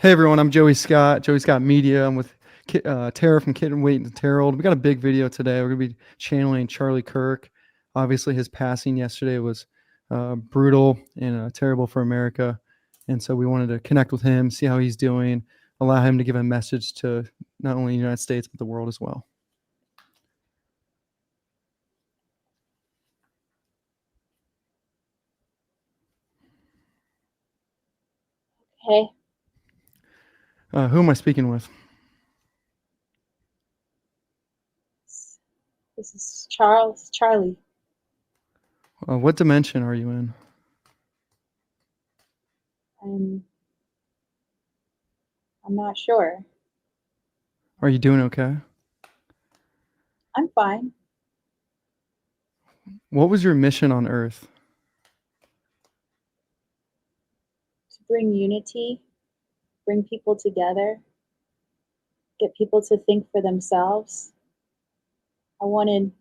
Hey everyone, I'm Joey Scott, Joey Scott Media. I'm with Tara from Kitten Wait and Terrell. We got a big video today. We're going to be channeling Charlie Kirk. Obviously, his passing yesterday was brutal and terrible for America. And so we wanted to connect with him, see how he's doing, allow him to give a message to not only the United States, but the world as well. Hey, Who am I speaking with? this is Charlie. What dimension are you in? I'm I'm not sure. Are you doing okay? I'm fine. What was your mission on Earth? To bring unity, bring people together, get people to think for themselves. I wanted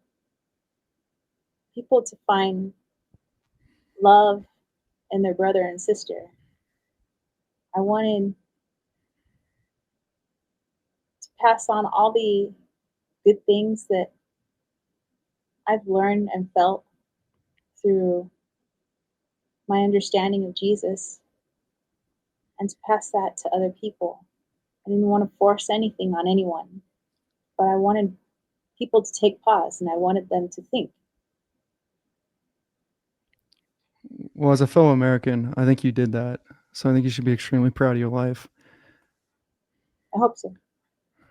people to find love in their brother and sister. I wanted to pass on all the good things that I've learned and felt through my understanding of Jesus and to pass that to other people. I didn't want to force anything on anyone, but I wanted people to take pause and I wanted them to think. Well, as a fellow American, I think you did that. So I think you should be extremely proud of your life. I hope so.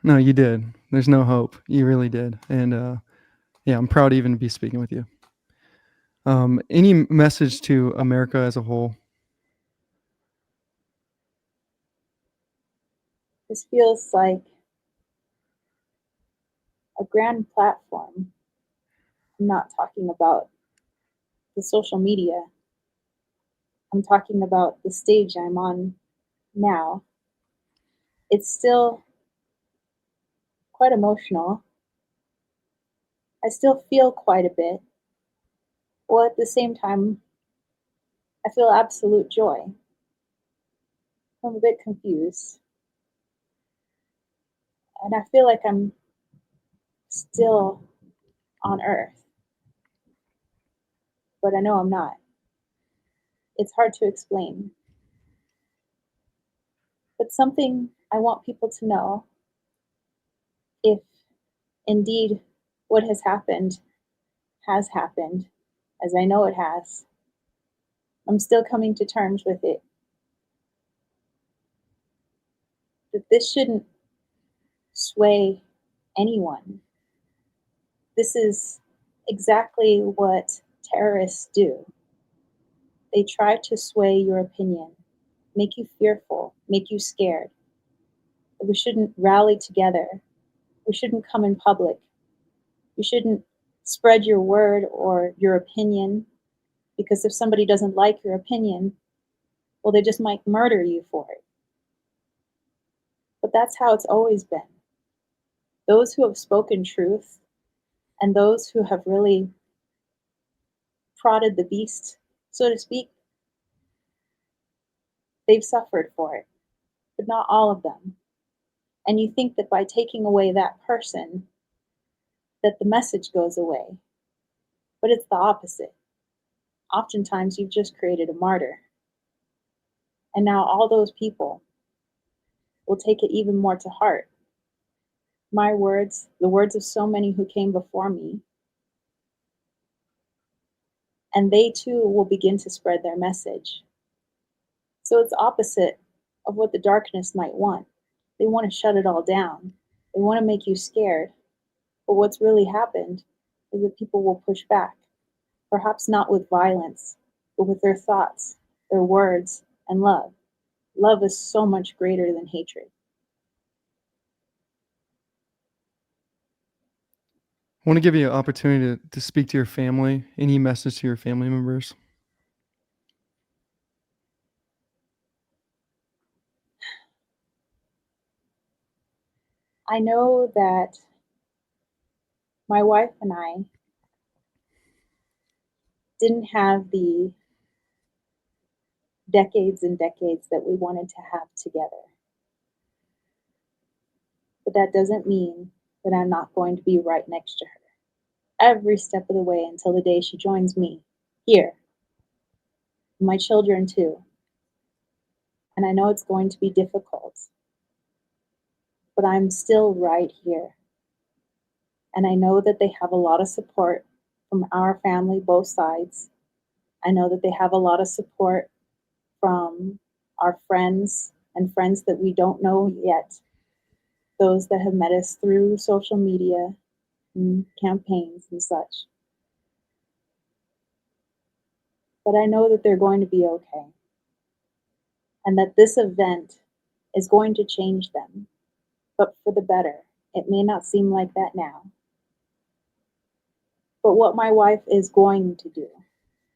No, you did. There's no hope. You really did. And yeah, I'm proud to even be speaking with you. Any message to America as a whole? This feels like a grand platform. I'm not talking about the social media. I'm talking about the stage I'm on now. It's still quite emotional. I still feel quite a bit. While at the same time, I feel absolute joy. I'm a bit confused. And I feel like I'm still on Earth, but I know I'm not. It's hard to explain. But something I want people to know, if indeed what has happened, as I know it has, I'm still coming to terms with it. That this shouldn't sway anyone. This is exactly what terrorists do. They try to sway your opinion, make you fearful, make you scared. We shouldn't rally together. We shouldn't come in public. You shouldn't spread your word or your opinion, because if somebody doesn't like your opinion, well, they just might murder you for it. But that's how it's always been. Those who have spoken truth and those who have really prodded the beast, so to speak, they've suffered for it, but not all of them. And you think that by taking away that person, that the message goes away. But it's the opposite. Oftentimes, you've just created a martyr. And now all those people will take it even more to heart. My words, the words of so many who came before me, and they too will begin to spread their message. So it's opposite of what the darkness might want. They want to shut it all down. They want to make you scared. But what's really happened is that people will push back, perhaps not with violence, but with their thoughts, their words, and love. Love is so much greater than hatred. I want to give you an opportunity to speak to your family. Any message to your family members? I know that my wife and I didn't have the decades and decades that we wanted to have together. that doesn't mean that I'm not going to be right next to her every step of the way until the day she joins me here, my children too. And I know it's going to be difficult, but I'm still right here. And I know that they have a lot of support from our family, both sides. I know that they have a lot of support from our friends and friends that we don't know yet, those that have met us through social media and campaigns and such. But I know that they're going to be okay, and that this event is going to change them, but for the better. It may not seem like that now, but what my wife is going to do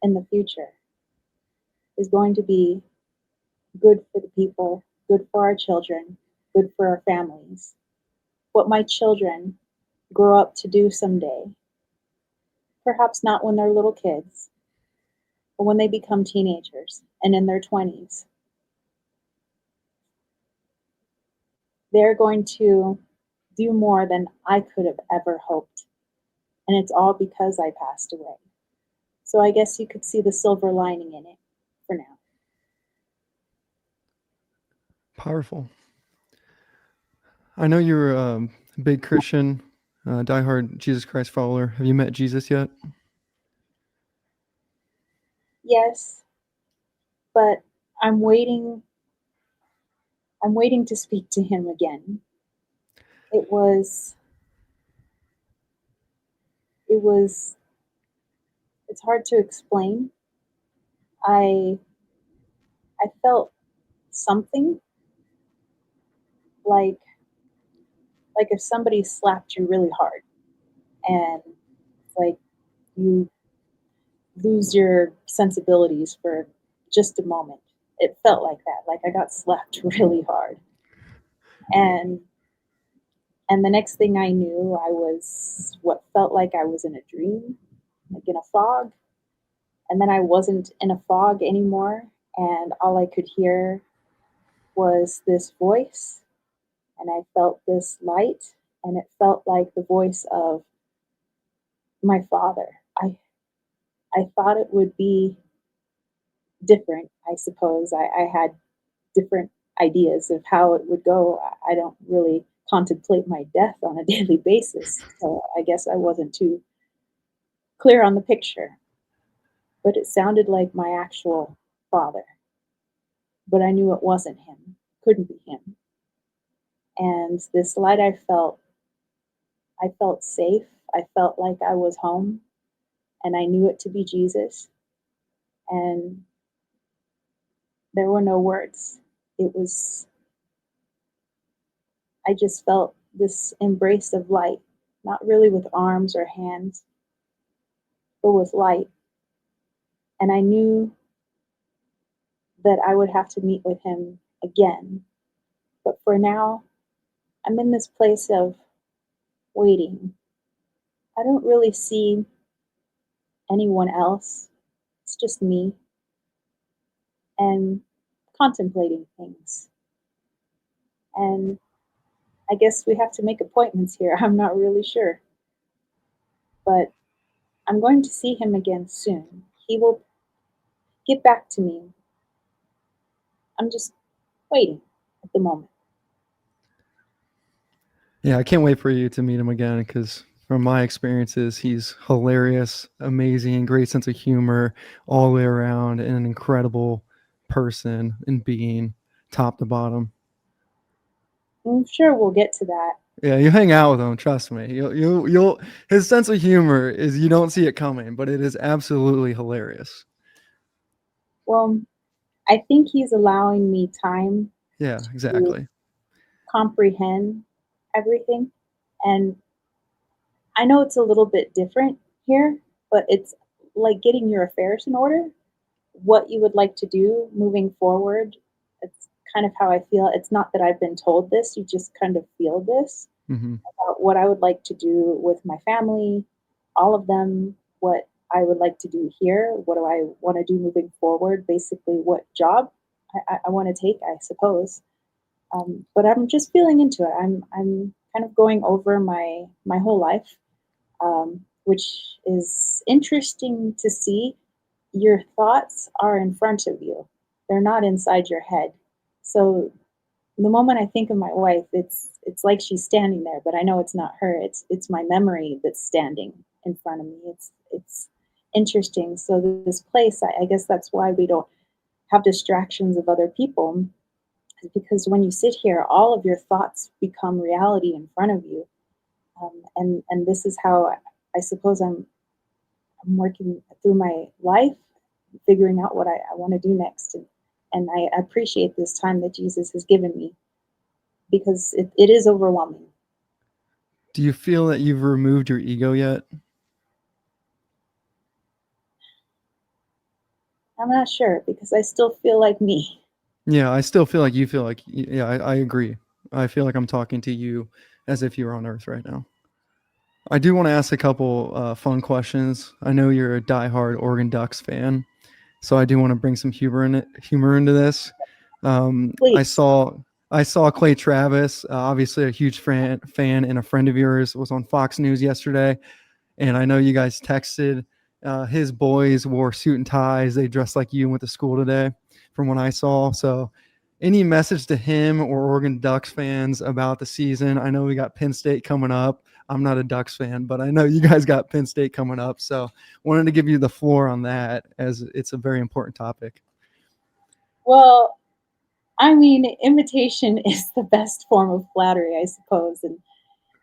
in the future is going to be good for the people, good for our children, good for our families. What my children grow up to do someday, perhaps not when they're little kids, but when they become teenagers and in their 20s, they're going to do more than I could have ever hoped. And it's all because I passed away. So I guess you could see the silver lining in it for now. Powerful. I know you're a big Christian, diehard Jesus Christ follower. Have you met Jesus yet? Yes, but I'm waiting I'm waiting to speak to him again. It was it was it's hard to explain. I I felt something like if somebody slapped you really hard and it's like you lose your sensibilities for just a moment. It felt like that, like I got slapped really hard. And and the next thing I knew, I was what felt like I was in a dream, like in a fog. And then I wasn't in a fog anymore, and all I could hear was this voice, and I felt this light, and it felt like the voice of my father. I thought it would be different, I suppose. I had different ideas of how it would go. I don't really contemplate my death on a daily basis, so I guess I wasn't too clear on the picture. But it sounded like my actual father. But I knew it wasn't him, couldn't be him. And this light I felt safe. I felt like I was home, and I knew it to be Jesus. And there were no words. It was, I just felt this embrace of light, not really with arms or hands, but with light. And I knew that I would have to meet with him again. But for now, I'm in this place of waiting. I don't really see anyone else. It's just me and contemplating things. And I guess we have to make appointments here. I'm not really sure. But I'm going to see him again soon. He will get back to me. I'm just waiting at the moment. Yeah, I can't wait for you to meet him again because from my experiences, he's hilarious, amazing, great sense of humor all the way around, and an incredible person and being, top to bottom. I'm sure we'll get to that. Yeah, you hang out with him, trust me. You'll his sense of humor is you don't see it coming, but it is absolutely hilarious. Well, I think he's allowing me time Yeah, to exactly. comprehend everything. And I know it's a little bit different here, but it's like getting your affairs in order, what you would like to do moving forward. It's kind of how I feel. It's not that I've been told this, you just kind of feel this Hmm. about what I would like to do with my family, all of them, what I would like to do here, what do I want to do moving forward, basically, what job I want to take, I suppose. But I'm just feeling into it. I'm kind of going over my whole life, which is interesting to see. Your thoughts are in front of you; they're not inside your head. So the moment I think of my wife, it's like she's standing there, but I know it's not her. It's my memory that's standing in front of me. It's interesting. So this place, I guess that's why we don't have distractions of other people, is because when you sit here, all of your thoughts become reality in front of you. And this is how I suppose I'm working through my life, figuring out what I want to do next. And I appreciate this time that Jesus has given me because it is overwhelming. Do you feel that you've removed your ego yet? I'm not sure because I still feel like me. Yeah, I still feel like you feel like, yeah, I agree. I feel like I'm talking to you as if you were on Earth right now. I do want to ask a couple fun questions. I know you're a diehard Oregon Ducks fan, so I do want to bring some humor into this. I Please. saw I saw Clay Travis, obviously a huge fan, and a friend of yours was on Fox News yesterday, and I know you guys texted. His boys wore suit and ties. They dressed like you and went to school today, from what I saw. So, any message to him or Oregon Ducks fans about the season? I know we got Penn State coming up. I'm not a Ducks fan, but I know you guys got Penn State coming up. So, wanted to give you the floor on that as it's a very important topic. Well, I mean, imitation is the best form of flattery, I suppose. And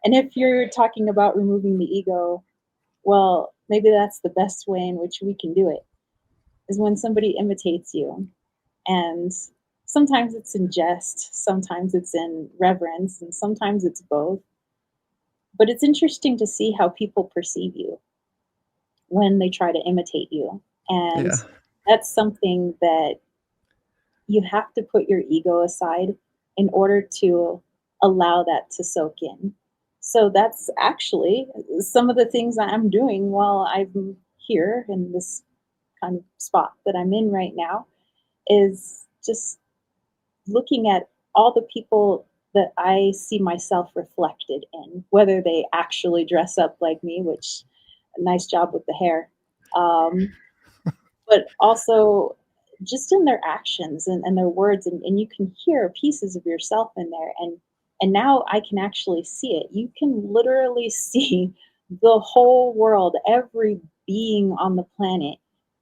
if you're talking about removing the ego, well, maybe that's the best way in which we can do it is when somebody imitates you. And sometimes it's in jest, sometimes it's in reverence, and sometimes it's both. But it's interesting to see how people perceive you when they try to imitate you. And Yeah. that's something that you have to put your ego aside in order to allow that to soak in. So that's actually some of the things I'm doing while I'm here in this kind of spot that I'm in right now is just looking at all the people that I see myself reflected in, whether they actually dress up like me, which nice job with the hair, um, but also just in their actions and their words, and you can hear pieces of yourself in there, and now I can actually see it. You can literally see the whole world, every being on the planet,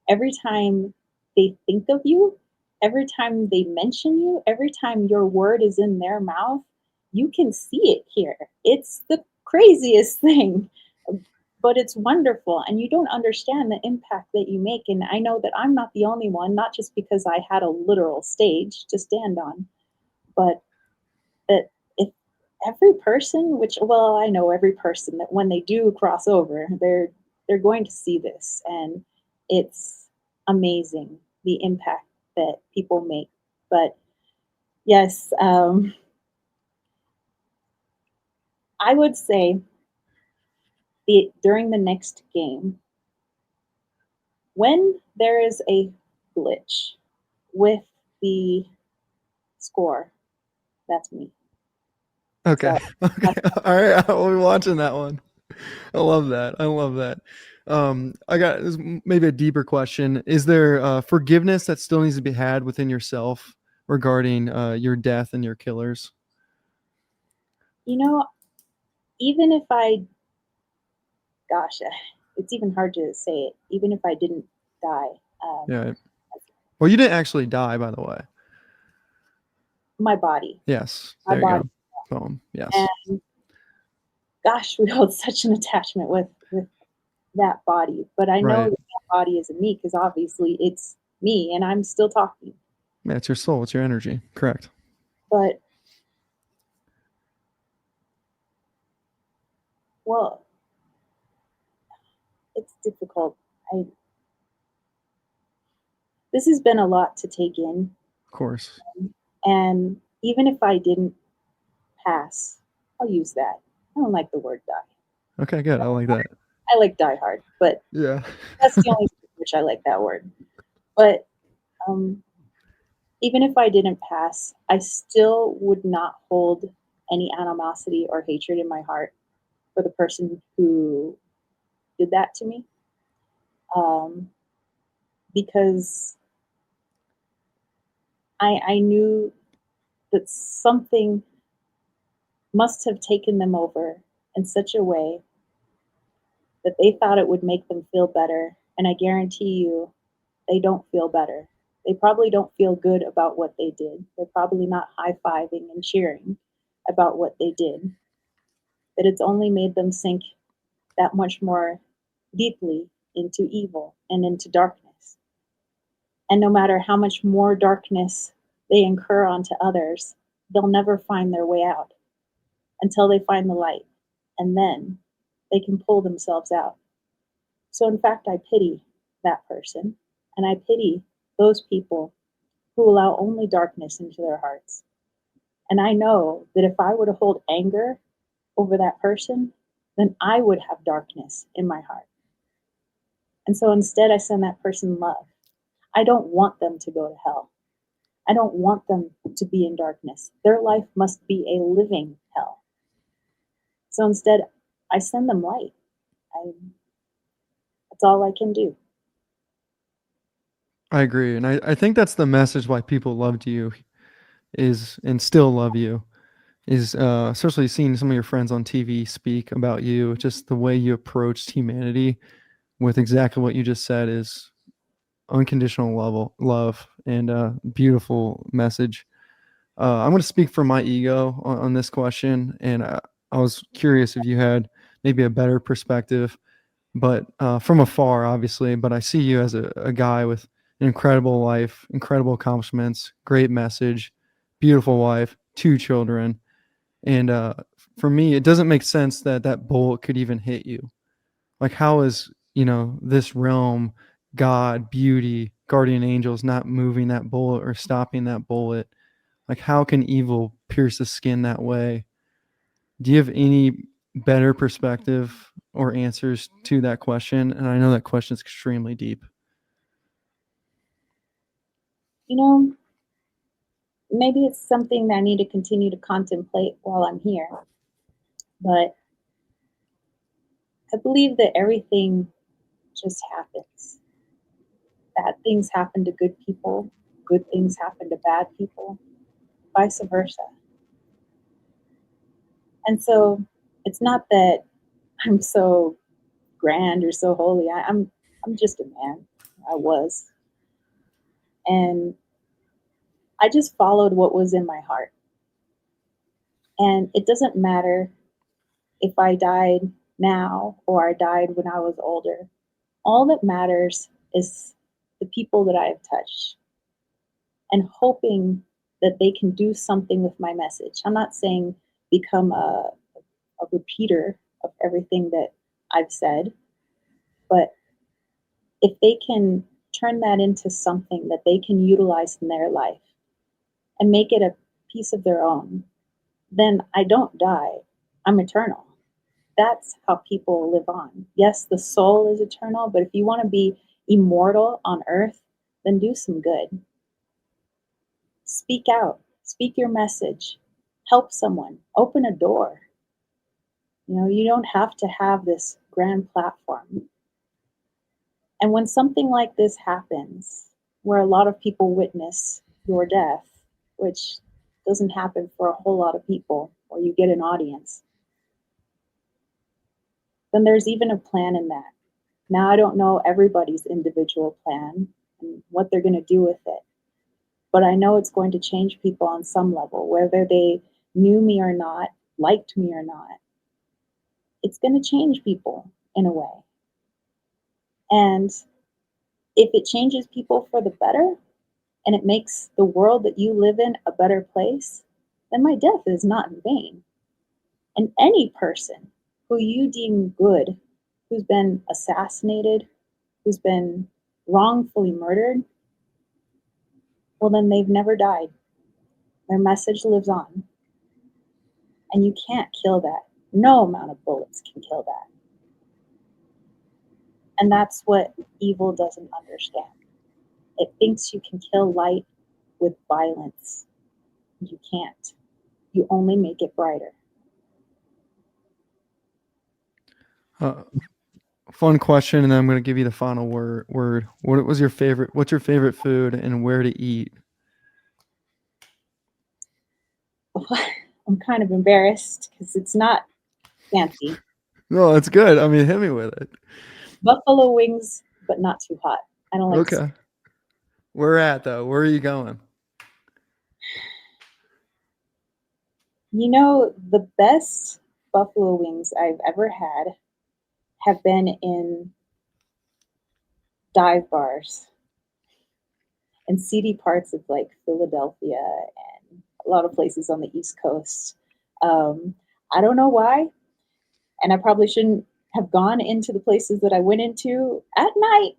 every time they think of you, every time they mention you, every time your word is in their mouth, you can see it here. It's the craziest thing, but it's wonderful, and you don't understand the impact that you make. And I know that I'm not the only one, not just because I had a literal stage to stand on, but that if every person, which, well, I know every person, that when they do cross over, they're going to see this, and it's amazing the impact that people make. But yes, I would say during the next game, when there is a glitch with the score, that's me. Okay. So Okay. that's All right. I'll be watching that one. I love that. I love that. I got maybe a deeper question. Is there forgiveness that still needs to be had within yourself regarding your death and your killers? you know, even if I, gosh, it's even hard to say it. Even if I didn't die, um, Yeah. Well, you didn't actually die, by the way. my body, Yes. my There you body, go. Boom. Yes. and gosh, we hold such an attachment with that body. But I know Right. that that body isn't me because obviously it's me, and I'm still talking. Yeah, it's your soul. It's your energy. Correct. But well, it's difficult. I This has been a lot to take in, Of course. and even if I didn't pass, I'll use that. I don't like the word die. Okay. Good. I like that. I like die hard, but Yeah. that's the only way which I like that word. But um, even if I didn't pass, I still would not hold any animosity or hatred in my heart for the person who did that to me, um, because I knew that something must have taken them over in such a way that they thought it would make them feel better. And I guarantee you, they don't feel better. They probably don't feel good about what they did. They're probably not high fiving and cheering about what they did. That it's only made them sink that much more deeply into evil and into darkness. And no matter how much more darkness they incur onto others, they'll never find their way out until they find the light. And then they can pull themselves out. So, in fact, I pity that person. And I pity those people who allow only darkness into their hearts. And I know that if I were to hold anger over that person, then I would have darkness in my heart. And so instead, I send that person love. I don't want them to go to hell. I don't want them to be in darkness. Their life must be a living hell. So instead, I send them light. I, that's all I can do. I agree, and I think that's the message why people loved you is and still love you is especially seeing some of your friends on TV speak about you, just the way you approached humanity with exactly what you just said is unconditional love and beautiful message. I'm going to speak from my ego on this question, and I was curious if you had maybe a better perspective, but from afar, obviously. But I see you as a guy with an incredible life, incredible accomplishments, great message, beautiful wife, 2 children, and for me, it doesn't make sense that that bullet could even hit you. Like, how is this realm, God, beauty, guardian angels not moving that bullet or stopping that bullet? Like, how can evil pierce the skin that way? Do you have any better perspective or answers to that question? And I know that question is extremely deep. You know, maybe it's something that I need to continue to contemplate while I'm here. But I believe that everything just happens. Bad things happen to good people, good things happen to bad people, vice versa. And so it's not that I'm so grand or so holy. I'm just a man. I was. And I just followed what was in my heart. And it doesn't matter if I died now or I died when I was older. All that matters is the people that I have touched and hoping that they can do something with my message. I'm not saying become a repeater of everything that I've said, but if they can turn that into something that they can utilize in their life and make it a piece of their own, then I don't die. I'm eternal. That's how people live on. Yes, the soul is eternal, but if you want to be immortal on earth, then do some good. Speak out, speak your message, help someone, open a door. You don't have to have this grand platform. And when something like this happens, where a lot of people witness your death, which doesn't happen for a whole lot of people, or you get an audience, then there's even a plan in that. Now, I don't know everybody's individual plan and what they're going to do with it, but I know it's going to change people on some level, whether they knew me or not, liked me or not. It's going to change people in a way. And if it changes people for the better and it makes the world that you live in a better place, then my death is not in vain. And any person who you deem good, who's been assassinated, who's been wrongfully murdered, well, then they've never died. Their message lives on. And you can't kill that. No amount of bullets can kill that. And that's what evil doesn't understand. It thinks you can kill light with violence. You can't. You only make it brighter. Uh, Fun question, and then I'm going to give you the final word. What was your favorite? What's your favorite food, and where to eat? I'm kind of embarrassed because it's not fancy. No, that's good. I mean, hit me with it. Buffalo wings, but not too hot. I don't like. Okay. Where at though? Where are you going? You know, the best buffalo wings I've ever had have been in dive bars and seedy parts of like Philadelphia and a lot of places on the East Coast. Um, I don't know why, and I probably shouldn't have gone into the places that I went into at night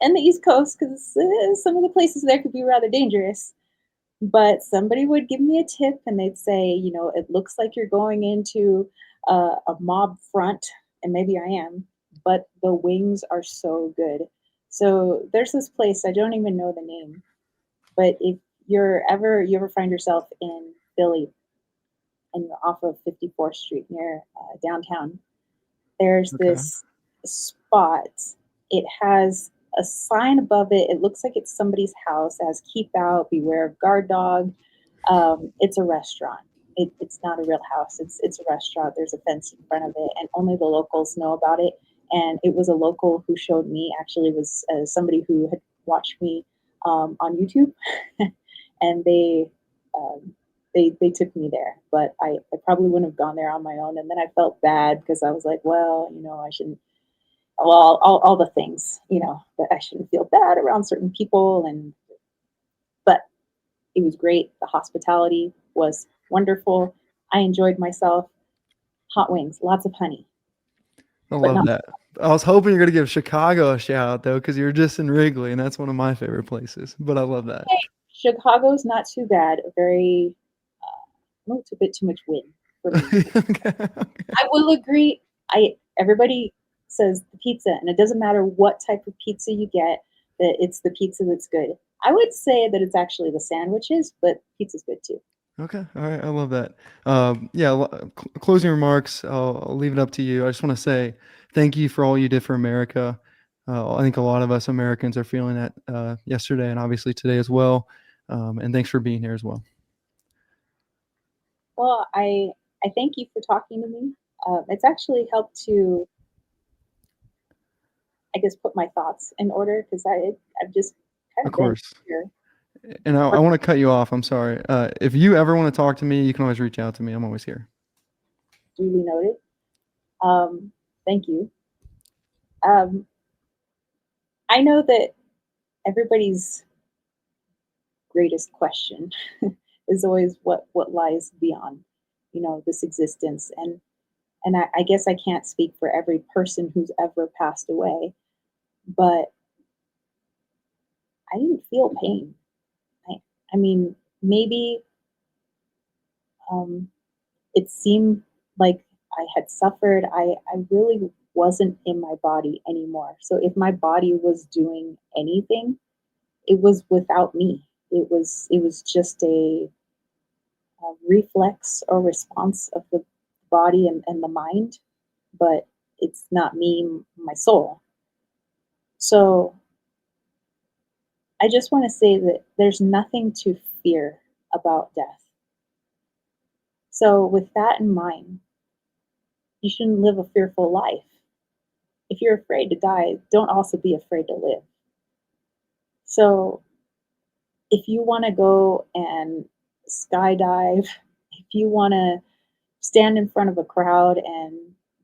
in the East Coast because some of the places there could be rather dangerous. But somebody would give me a tip and they'd say, it looks like you're going into a mob front, and maybe I am, but the wings are so good. So there's this place, I don't even know the name, but if you ever find yourself in Philly and you're off of 54th Street near downtown, there's Okay. this spot. It has a sign above it. It looks like it's somebody's house. It has "Keep out, beware of guard dog." It's a restaurant. It's not a real house. It's a restaurant. There's a fence in front of it, and only the locals know about it. And it was a local who showed me. Actually, it was somebody who had watched me on YouTube, and um, they took me there. But I probably wouldn't have gone there on my own. And then I felt bad because I was like, well, I shouldn't. Well, all the things, that I shouldn't feel bad around certain people. And but it was great. The hospitality was wonderful. I enjoyed myself. Hot wings, lots of honey, I but love not. that. I was hoping you're going to give Chicago a shout out though, because you're just in Wrigley, and that's one of my favorite places. But I love that. Chicago's not too bad. Very, it's a bit too much wind for me. Okay. I will agree. I Everybody says the pizza, and it doesn't matter what type of pizza you get, that it's the pizza that's good. I would say that it's actually the sandwiches, but pizza's good too. Okay. All right. I love that. Yeah. Closing remarks. I'll leave it up to you. I just want to say thank you for all you did for America. I think a lot of us Americans are feeling that yesterday and obviously today as well. And thanks for being here as well. Well, I thank you for talking to me. It's actually helped to, I guess, put my thoughts in order because I've just kind Of of been course. here. And I want to cut you off. I'm sorry. If you ever want to talk to me, you can always reach out to me. I'm always here. Duly noted. Thank you. Um, I know that everybody's greatest question is always what lies beyond, this existence. And I guess I can't speak for every person who's ever passed away, but I didn't feel pain. I, I mean, maybe um, it seemed like I had suffered. I really wasn't in my body anymore. So if my body was doing anything, it was without me. It was just a reflex or response of the body and the mind, but it's not me, my soul. So I just want to say that there's nothing to fear about death. So with that in mind, you shouldn't live a fearful life. If you're afraid to die, don't also be afraid to live. So if you want to go and skydive, if you want to stand in front of a crowd and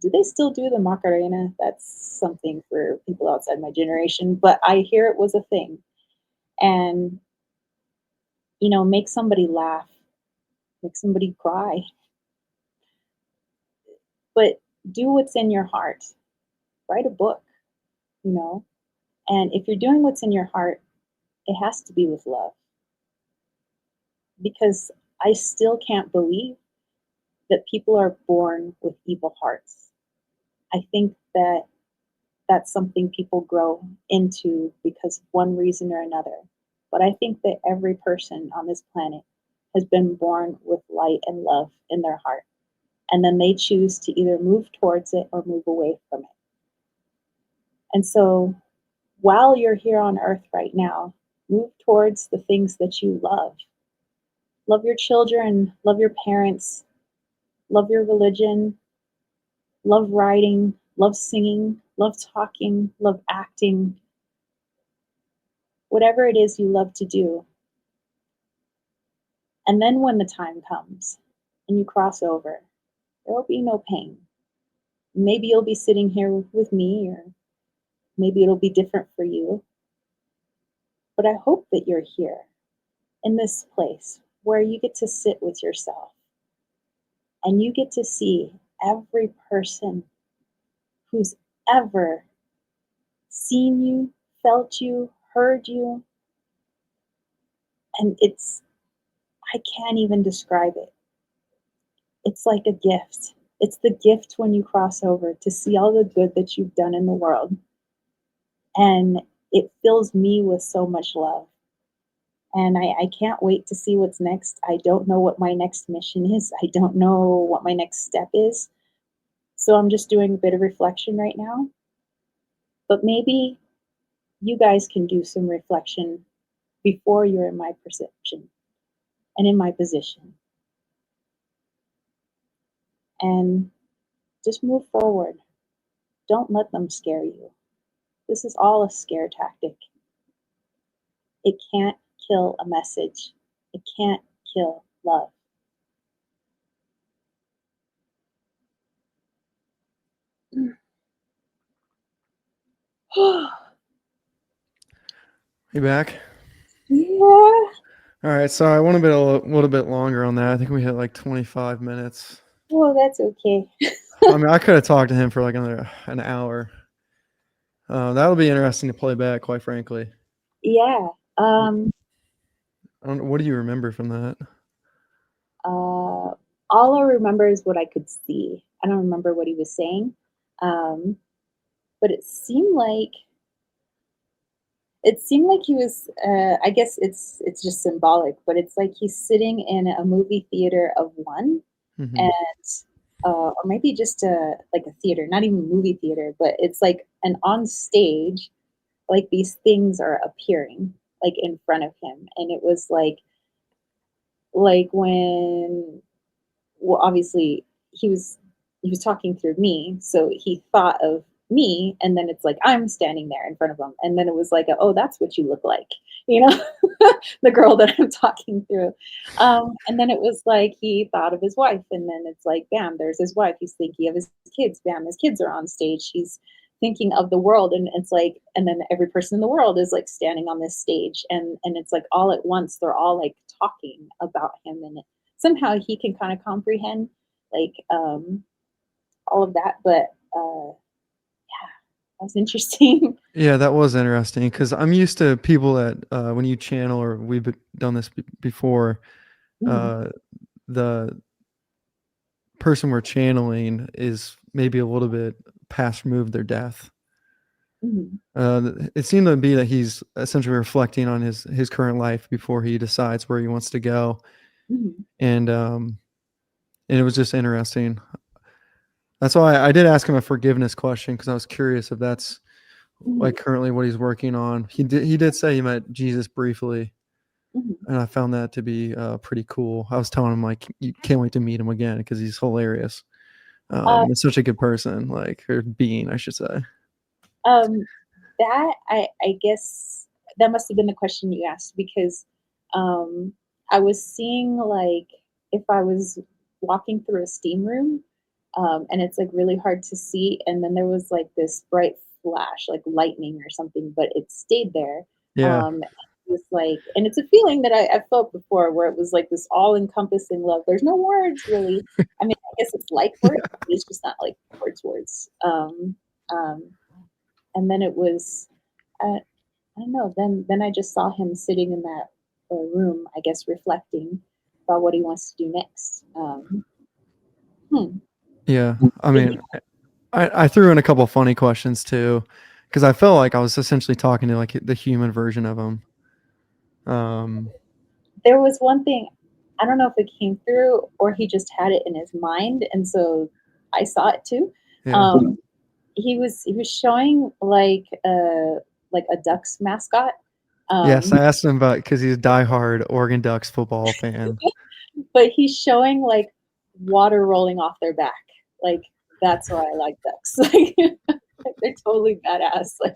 do they still do the Macarena? That's something for people outside my generation, but I hear it was a thing. And, make somebody laugh, make somebody cry, but do what's in your heart. Write a book, you know, and if you're doing what's in your heart, it has to be with love because I still can't believe that people are born with evil hearts. I think that that's something people grow into because of one reason or another. But I think that every person on this planet has been born with light and love in their heart. And then they choose to either move towards it or move away from it. And so while you're here on earth right now, move towards the things that you love. Love your children, love your parents, love your religion, love writing, love singing, love talking, love acting, whatever it is you love to do. And then when the time comes and you cross over, there will be no pain. Maybe you'll be sitting here with me, or maybe it'll be different for you. But I hope that you're here in this place where you get to sit with yourself and you get to see every person who's ever seen you, felt you, heard you. And I can't even describe it. It's like a gift. It's the gift when you cross over to see all the good that you've done in the world. And it fills me with so much love. And I can't wait to see what's next. I don't know what my next mission is. I don't know what my next step is. So I'm just doing a bit of reflection right now. But maybe you guys can do some reflection before you're in my perception and in my position. And just move forward. Don't let them scare you. This is all a scare tactic. It can't kill a message. It can't kill love. You back? Yeah. All right, so I want to be a little bit longer on that. I think we hit like 25 minutes. Well, that's okay. I mean, I could have talked to him for like an hour. That'll be interesting to play back, quite frankly. Yeah. I don't know, what do you remember from that? All I remember is what I could see. I don't remember what he was saying. Um, but it seemed like he was, I guess it's just symbolic, but it's like he's sitting in a movie theater of one, Hmm. and or maybe just like a theater, not even a movie theater, but it's like an on stage, like these things are appearing like in front of him, and it was like when, well, obviously he was talking through me, so he thought of me, and then it's like I'm standing there in front of him, and then it was like, oh, that's what you look like, you know, the girl that I'm talking through. And then it was like he thought of his wife, and then it's like, bam, there's his wife. He's thinking of his kids. Bam, his kids are on stage. He's thinking of the world, and it's like, and then every person in the world is like standing on this stage, and it's like all at once they're all like talking about him, and somehow he can kind of comprehend like all of that. But yeah, that was interesting. Yeah, that was interesting because I'm used to people that when you channel or done this before, Mhm, uh, the person we're channeling is maybe a little bit past removed their death. mhm, It seemed to be that he's essentially reflecting on his current life before he decides where he wants to go, mhm, and it was just interesting. That's why I did ask him a forgiveness question because I was curious if that's mhm, like currently what he's working on. He did say he met Jesus briefly, mhm. and I found that to be pretty cool. I was telling him like you can't wait to meet him again because he's hilarious. Uh, It's such a good person, like or being, I should say. um, that I guess that must have been the question you asked, because um, I was seeing like if I was walking through a steam room, and it's like really hard to see, and then there was like this bright flash, like lightning or something, but it stayed there. Yeah, It was like, and it's a feeling that I felt before, where it was like this all-encompassing love. There's no words really. I mean, I guess it's like words, but it's just not like words. Um, and then it was, I don't know. Then I just saw him sitting in that room, I guess, reflecting about what he wants to do next. Hmm. yeah. I Did he? mean, I threw in a couple funny questions too, because I felt like I was essentially talking to like the human version of him. Um, There was one thing. I don't know if it came through or he just had it in his mind, and so I saw it too. Yeah. Um, he was showing like a Ducks mascot, Yes, um, I asked him about because he's a diehard Oregon Ducks football fan. but he's showing like water rolling off their back. Like that's why I like ducks. Like they're totally badass. Like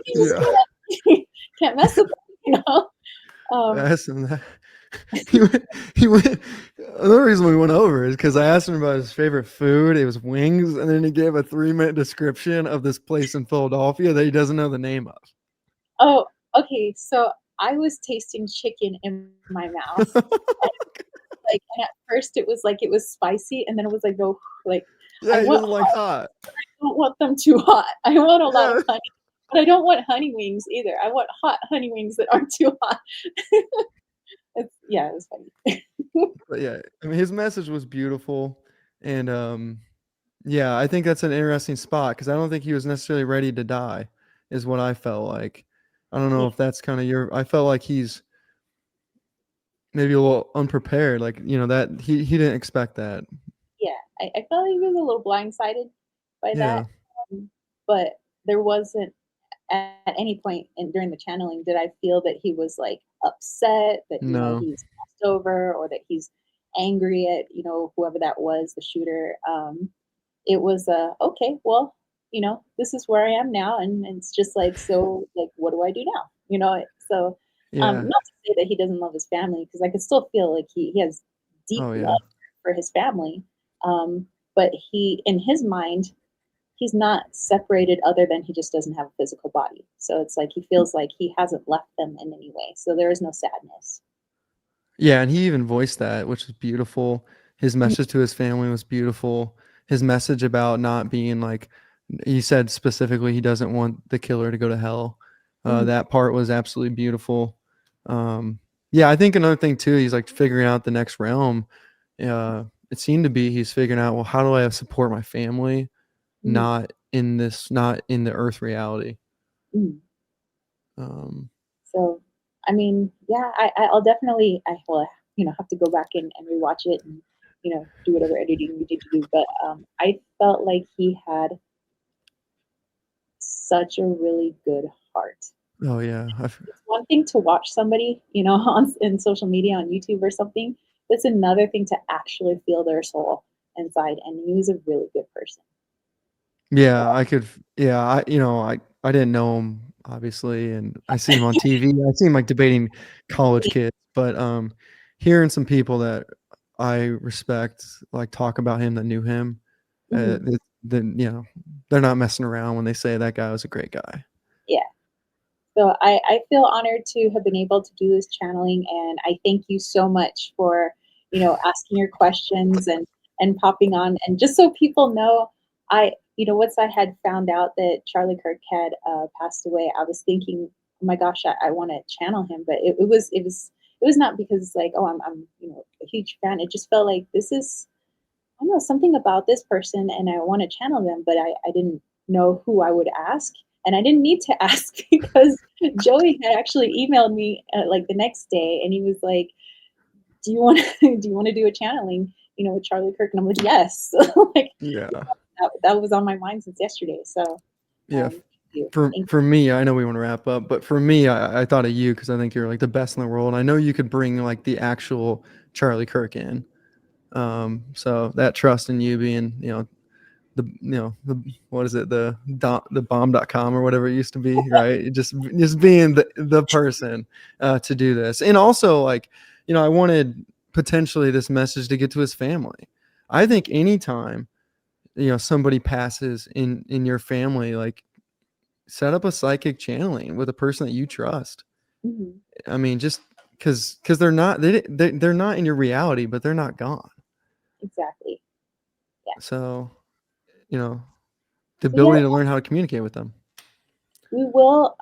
you just Yeah. can't mess with them, you know. I Um, asked him that. He went. Another reason we went over is because I asked him about his favorite food. It was wings, and then he gave a 3-minute description of this place in Philadelphia that he doesn't know the name oh, okay. So I was tasting chicken in my mouth. of. And at first it was spicy, and then it was like, no, like I Yeah, he want doesn't like hot. I don't want them too hot. I want a lot of Yeah. honey, but I don't want honey wings either. I want hot honey wings that aren't too hot. Yeah, it was funny. But yeah, I mean, his message was beautiful, and yeah, I think that's an interesting spot because I don't think he was necessarily ready to die, is what I felt like. I don't know Yeah, if that's kind of your. I felt like he's maybe a little unprepared, like that he didn't expect that. yeah. I felt like he was a little blindsided by that, Yeah, but there wasn't at any point during the channeling did I feel that he was like upset that no, he's passed over or that he's angry at whoever that was, the shooter. It was okay, well, this is where I am now, and it's just like, so like what do I do now? So yeah, not to say that he doesn't love his family, because I could still feel like he has deep oh yeah, love for his family. But he, in his mind, he's not separated other than he just doesn't have a physical body. So it's like he feels like he hasn't left them in any way. So there is no sadness. yeah, and he even voiced that, which is beautiful. His message to his family was beautiful. His message about not being like, he said specifically he doesn't want the killer to go to hell. Mm-hmm. That part was absolutely beautiful. Um, yeah, I think another thing too, he's like figuring out the next realm. It seemed to be he's figuring out, well, how do I support my family, Mm-hmm. not in the earth reality. Mm-hmm. Um, So, I mean, yeah, I'll definitely, I will, have to go back and rewatch it and, do whatever editing we need to do. But I felt like he had such a really good heart. oh yeah, It's one thing to watch somebody, in social media, on YouTube or something. It's another thing to actually feel their soul inside. And he was a really good person. yeah, I could. Yeah, I didn't know him obviously, and I seen him on TV. I seen him like debating college kids, but hearing some people that I respect like talk about him that knew him, Hmm. then they're not messing around when they say that guy was a great guy. Yeah. So I feel honored to have been able to do this channeling, and I thank you so much for, asking your questions and popping on. And just so people know, once I had found out that Charlie Kirk had passed away, I was thinking, oh my gosh, I want to channel him. But it was not because like, oh, I'm a huge fan. It just felt like this is, I don't know, something about this person, and I want to channel them, but I didn't know who I would ask. And I didn't need to ask because Joey had actually emailed me like the next day, and he was like, "Do you want do you want to do a channeling, with Charlie Kirk?" And I'm like, "Yes." Like Yeah, that was on my mind since yesterday. So, yeah. thank you. Thank For me, I know we want to wrap up, but for me, I thought of you because I think you're like the best in the world. I know you could bring like the actual Charlie Kirk in. So that trust in you being, the what is it, the bomb.com or whatever it used to be, right? Just being the person to do this. And also like, I wanted potentially this message to get to his family. I think anytime, somebody passes in your family, like set up a psychic channeling with a person that you trust. you. Mhm. I mean, just because they're not in your reality, but they're not gone. Exactly. Yeah. So, you know, the So yeah, ability to learn how to communicate with them. we will.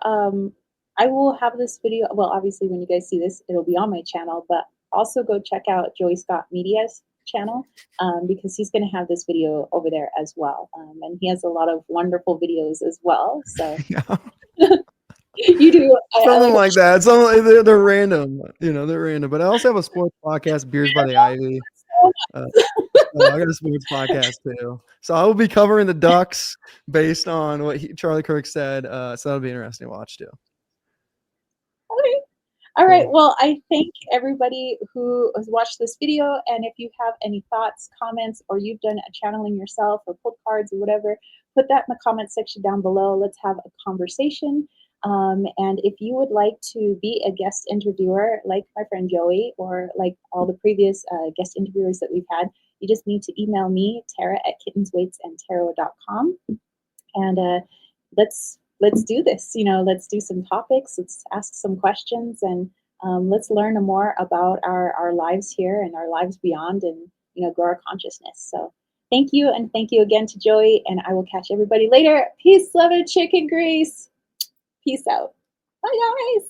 I will have this video. Well, obviously, when you guys see this, it'll be on my channel. But also go check out Joey Scott Media's channel, because he's going to have this video over there as well. And he has a lot of wonderful videos as well. So Yeah. You do. I Something like like that. Something they're random. They're random. But I also have a sports podcast, Beers by the Ivy. Uh, I got a sports podcast too. So I will be covering the Ducks based on what Charlie Kirk said. So that'll be interesting to watch too. Okay. All right. Cool. Well, I thank everybody who has watched this video. And if you have any thoughts, comments, or you've done a channeling yourself or pulled cards or whatever, put that in the comment section down below. Let's have a conversation. And if you would like to be a guest interviewer, like my friend Joey, or like all the previous guest interviewers that we've had, you just need to email me, Tara@kittensweightsandtarot.com. And let's do this. Let's do some topics. Let's ask some questions, and let's learn more about our lives here and our lives beyond, and grow our consciousness. So thank you, and thank you again to Joey, and I will catch everybody later. Peace, love, and chicken grease. Peace out. Bye, guys.